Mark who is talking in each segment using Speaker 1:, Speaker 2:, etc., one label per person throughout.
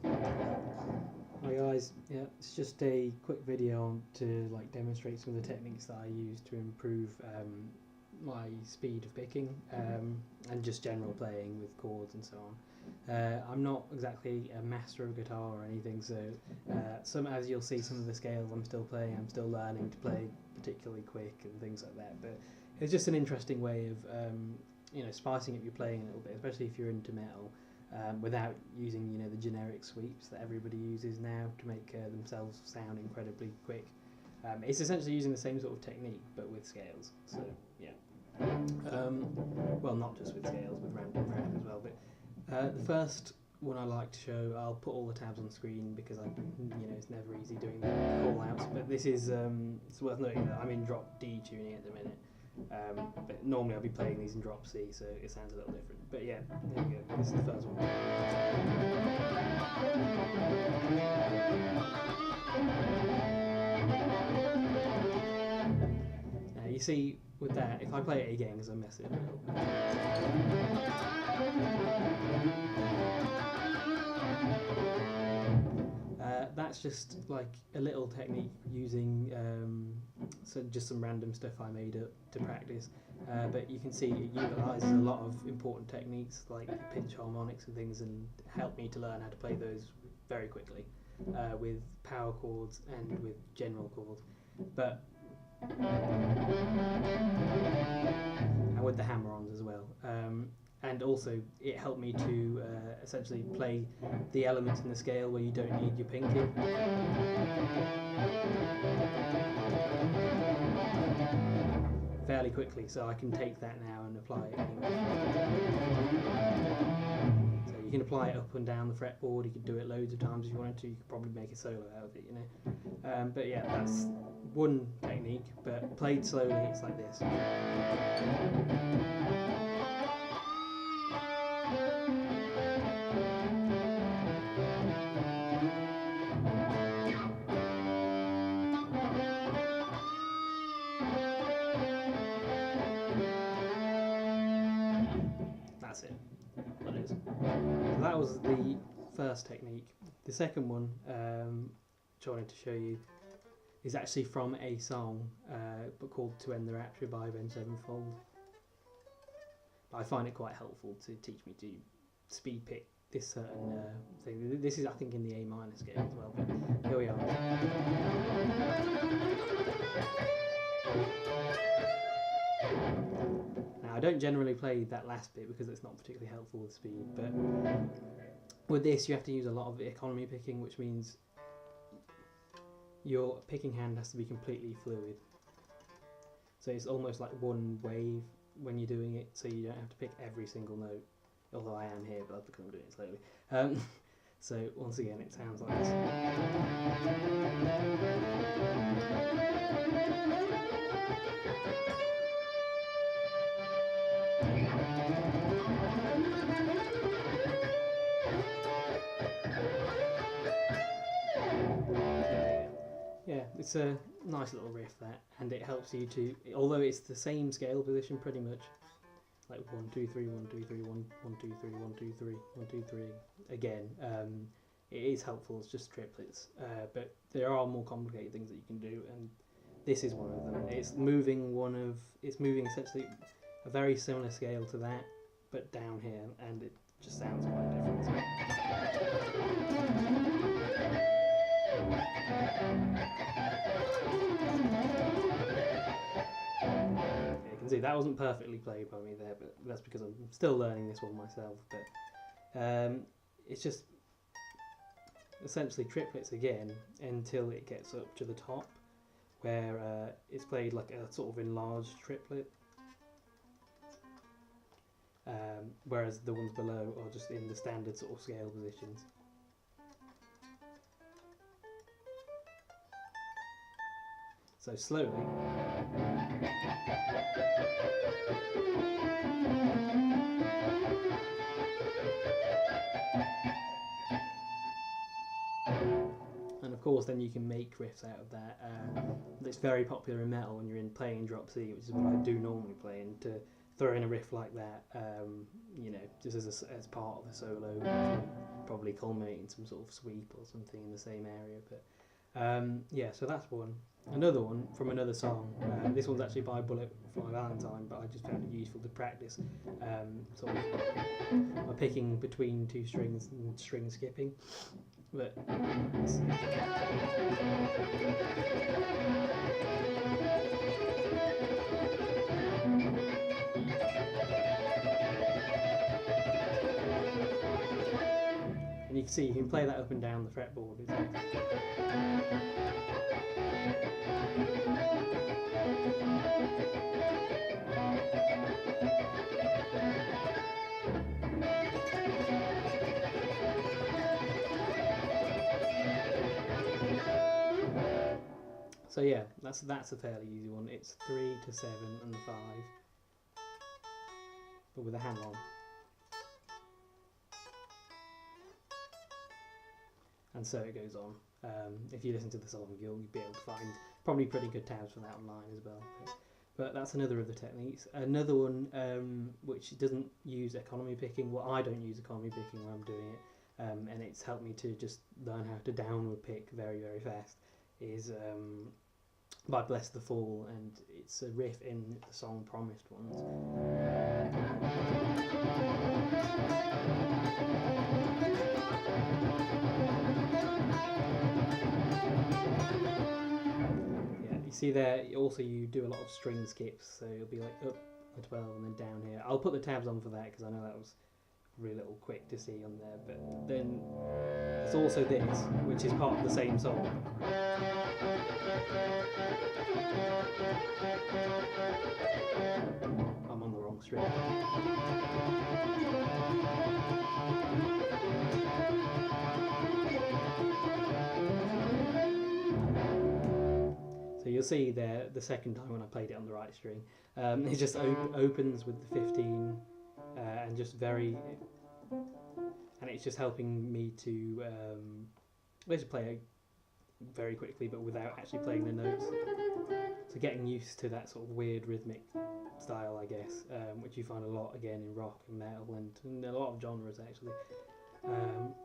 Speaker 1: Hi guys, yeah, it's just a quick video to demonstrate some of the techniques that I use to improve my speed of picking and just general playing with chords and so on. I'm not exactly a master of guitar or anything, so as you'll see, some of the scales I'm still playing, I'm still learning to play particularly quick and things like that. But it's just an interesting way of spicing up your playing a little bit, especially if you're into metal. Without using the generic sweeps that everybody uses now to make themselves sound incredibly quick. It's essentially using the same sort of technique but with scales. So yeah, well, not just with scales, with random as well. But the first one I like to show, I'll put all the tabs on screen because it's never easy doing the call outs. But this is it's worth noting that I'm in drop D tuning at the minute. But normally I'll be playing these in drop C, so it sounds a little different. But yeah, there we go. This is the first one. Now you see with that, if I play it again, because I mess it up, that's just like a little technique using just some random stuff I made up to practice, but you can see it utilises a lot of important techniques like pinch harmonics and things, and helped me to learn how to play those very quickly with power chords and with general chords, and with the hammer-ons as well. And also it helped me to essentially play the elements in the scale where you don't need your pinky. Fairly quickly, so I can take that now and apply it anywhere. So you can apply it up and down the fretboard, you could do it loads of times if you wanted to, you could probably make a solo out of it, But yeah, that's one technique, but played slowly it's like this. That's it. That is. So that was the first technique. The second one, which I wanted to show you, is actually from a song but called "To End the Rapture" by Avenged Sevenfold. I find it quite helpful to teach me to speed pick this certain thing. This is, I think, in the A minor scale as well. But here we are. Now, I don't generally play that last bit because it's not particularly helpful with speed, but with this you have to use a lot of economy picking, which means your picking hand has to be completely fluid. So it's almost like one wave when you're doing it, so you don't have to pick every single note, although I am here, but that's because I'm doing it slowly. So once again, it sounds like this. Yeah, it's a nice little riff that, and it helps you to, although it's the same scale position pretty much, like 1 2 3 1 2 3 1 1 2 3 1 2 3 1 2 3 again. It is helpful. It's just triplets, but there are more complicated things that you can do, and this is one of them. It's moving essentially a very similar scale to that, but down here, and it just sounds quite different. You can see that wasn't perfectly played by me there, but that's because I'm still learning this one myself. But it's just essentially triplets again until it gets up to the top, where it's played like a sort of enlarged triplet, whereas the ones below are just in the standard sort of scale positions. So slowly. And of course then you can make riffs out of that. It's very popular in metal when you're playing in drop C, which is what I do normally play, and to throw in a riff like that, just as part of the solo, probably culminate in some sort of sweep or something in the same area. But yeah, so that's one. Another one from another song. This one's actually by Bullet Fly Valentine, but I just found it useful to practice sort of my picking between two strings and string skipping. But and you can see you can play that up and down the fretboard. So yeah, that's a fairly easy one. It's 3 to 7 and 5, but with a hand on. And so it goes on. If you listen to the song, you'll be able to find probably pretty good tabs for that online as well. But that's another of the techniques. Another one which doesn't use economy picking. Well, I don't use economy picking when I'm doing it, and it's helped me to just learn how to downward pick very, very fast. Is by Bless the Fall, and it's a riff in the song Promised Ones. Yeah, you see there, also you do a lot of string skips, so you'll be like up a 12 and then down here. I'll put the tabs on for that because I know that was really little quick to see on there, but then there's also this, which is part of the same song. I'm on the wrong string. So you'll see there the second time when I played it on the right string, it just opens with the 15 and just very, and it's just helping me to basically play very quickly but without actually playing the notes. So getting used to that sort of weird rhythmic style, I guess, which you find a lot again in rock and metal and in a lot of genres actually.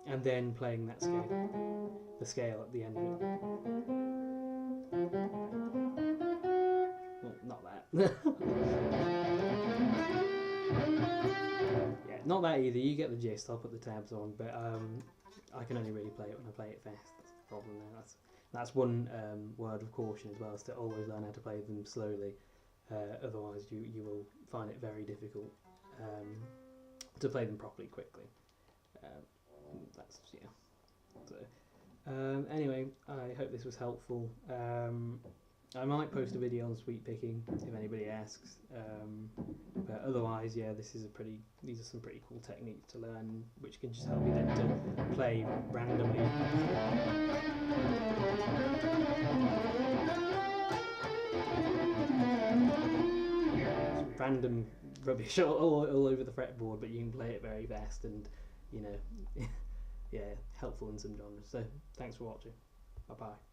Speaker 1: And then playing that scale, the scale at the end of it. Well, not that. Yeah, not that either. You get the gist. I'll put the tabs on, but I can only really play it when I play it fast. That's the problem there. That's one word of caution as well, is to always learn how to play them slowly. Otherwise, you will find it very difficult to play them properly quickly. That's yeah. So anyway, I hope this was helpful. I might post a video on sweep picking if anybody asks. But otherwise, yeah, these are some pretty cool techniques to learn, which can just help you then to play randomly. Random rubbish all over the fretboard, but you can play it very fast and, you know, yeah, helpful in some genres. So thanks for watching. Bye bye.